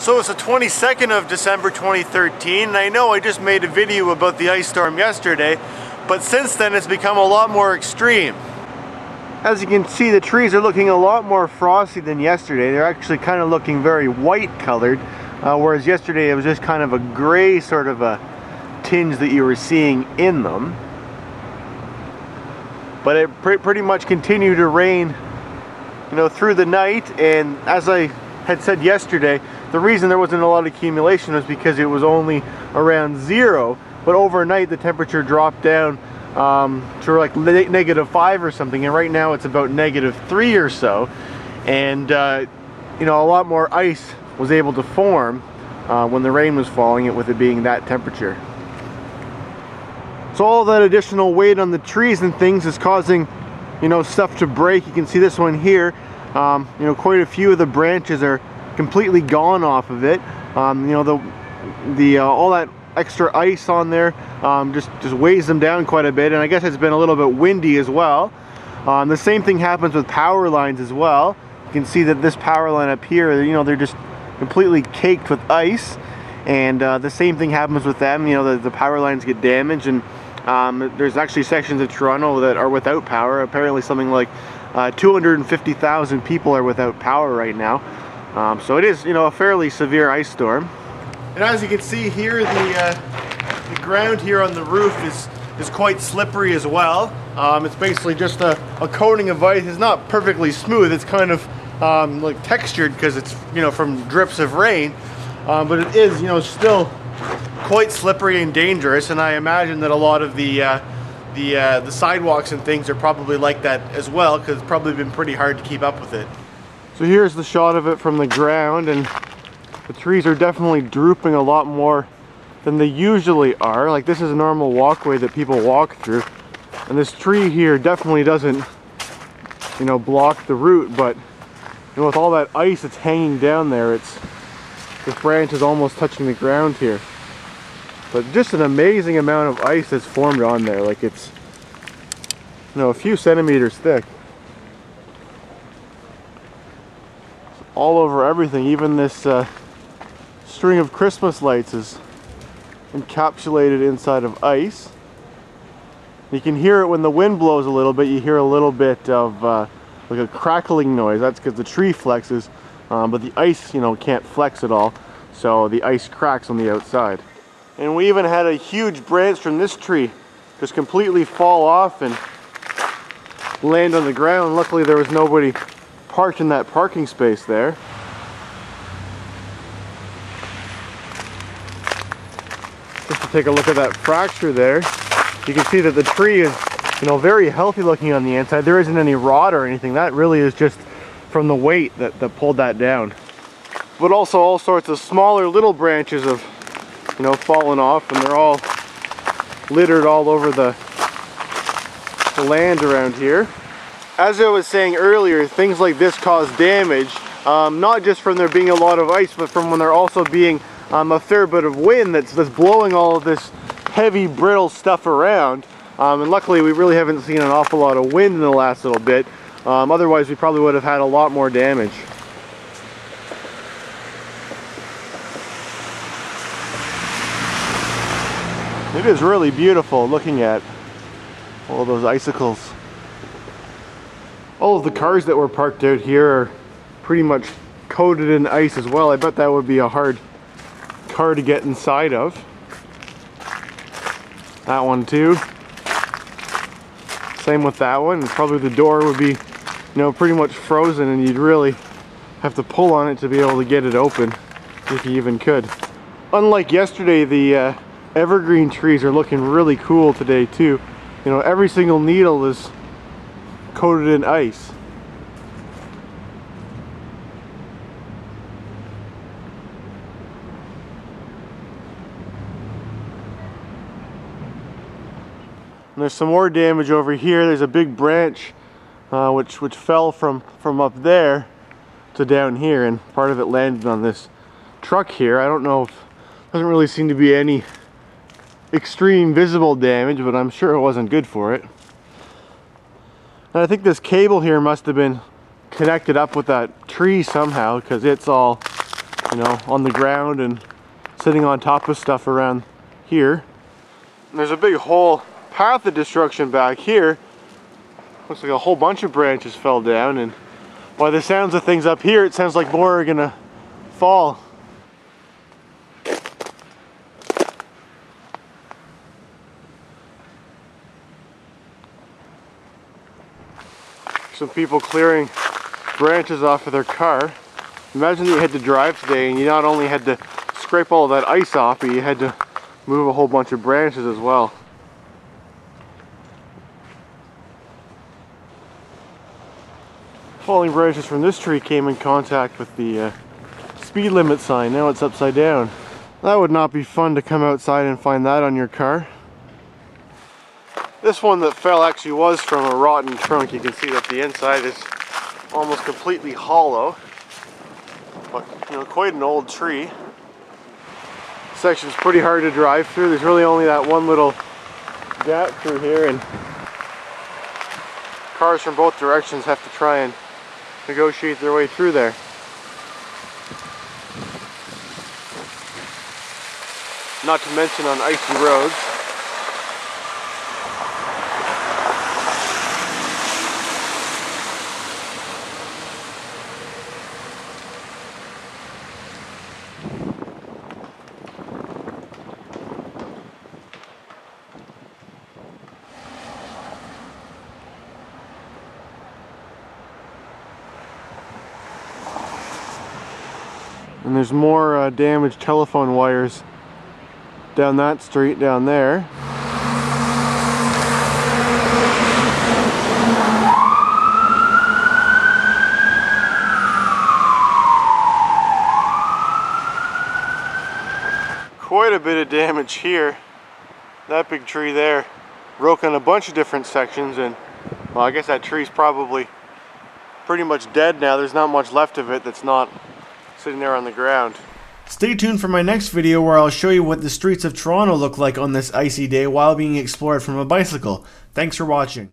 So it's the 22nd of December 2013, and I know I just made a video about the ice storm yesterday, but since then it's become a lot more extreme. As you can see, the trees are looking a lot more frosty than yesterday. They're actually kind of looking very white colored, whereas yesterday it was just kind of a gray sort of a tinge that you were seeing in them. But it pretty much continued to rain, through the night, and as I had said yesterday, the reason there wasn't a lot of accumulation was because it was only around 0, but overnight the temperature dropped down to like -5 or something, and right now it's about -3 or so, and a lot more ice was able to form when the rain was falling, with it being that temperature. So all that additional weight on the trees and things is causing stuff to break. You can see this one here. Quite a few of the branches are completely gone off of it. All that extra ice on there just weighs them down quite a bit, and I guess it's been a little bit windy as well. The same thing happens with power lines as well. You can see that this power line up here, they're just completely caked with ice, and the same thing happens with them. The power lines get damaged, and there's actually sections of Toronto that are without power. Apparently something like 250,000 people are without power right now. So it is, a fairly severe ice storm. And as you can see here, the ground here on the roof is quite slippery as well. It's basically just a coating of ice. It's not perfectly smooth. It's kind of like textured because it's from drips of rain, but it is still quite slippery and dangerous. And I imagine that a lot of the sidewalks and things are probably like that as well, because it's probably been pretty hard to keep up with it. So here's the shot of it from the ground, and the trees are definitely drooping a lot more than they usually are. Like, this is a normal walkway that people walk through, and this tree here definitely doesn't block the route, but with all that ice that's hanging down there, this branch is almost touching the ground here. But just an amazing amount of ice that's formed on there. Like, it's a few centimeters thick. It's all over everything. Even this string of Christmas lights is encapsulated inside of ice. You can hear it when the wind blows a little bit. You hear a little bit of like a crackling noise. That's because the tree flexes, but the ice can't flex at all, so the ice cracks on the outside. And we even had a huge branch from this tree just completely fall off and land on the ground. Luckily there was nobody parked in that parking space there. Just to take a look at that fracture there, you can see that the tree is very healthy looking on the inside. There isn't any rot or anything. That really is just from the weight that pulled that down. But also all sorts of smaller little branches have fallen off, and they're all littered all over the land around here. As I was saying earlier, things like this cause damage, not just from there being a lot of ice, but from when there also being a fair bit of wind that's blowing all of this heavy, brittle stuff around. And luckily we really haven't seen an awful lot of wind in the last little bit. Otherwise we probably would have had a lot more damage. It is really beautiful looking at all those icicles. All of the cars that were parked out here are pretty much coated in ice as well. I bet that would be a hard car to get inside of. That one too. Same with that one. Probably the door would be, pretty much frozen, and you'd really have to pull on it to be able to get it open, if you even could. Unlike yesterday, the evergreen trees are looking really cool today too. Every single needle is coated in ice. And there's some more damage over here. There's a big branch which fell from up there to down here, and part of it landed on this truck here. I don't know if doesn't really seem to be any extreme visible damage, but I'm sure it wasn't good for it. And I think this cable here must have been connected up with that tree somehow, because it's all you know, on the ground and sitting on top of stuff around here. And there's a big whole path of destruction back here. Looks like a whole bunch of branches fell down, and by the sounds of things up here, it sounds like more are gonna fall. Some people clearing branches off of their car. Imagine that you had to drive today and you not only had to scrape all of that ice off, but you had to move a whole bunch of branches as well. Falling branches from this tree came in contact with the speed limit sign. Now it's upside down. That would not be fun to come outside and find that on your car. This one that fell actually was from a rotten trunk. You can see that the inside is almost completely hollow. But, you know, quite an old tree. This section's pretty hard to drive through. There's really only that one little gap through here, and cars from both directions have to try and negotiate their way through there. Not to mention on icy roads. And there's more damaged telephone wires down that street down there. Quite a bit of damage here. That big tree there broke in a bunch of different sections, and well, I guess that tree's probably pretty much dead now. There's not much left of it that's not sitting there on the ground. Stay tuned for my next video where I'll show you what the streets of Toronto look like on this icy day while being explored from a bicycle. Thanks for watching.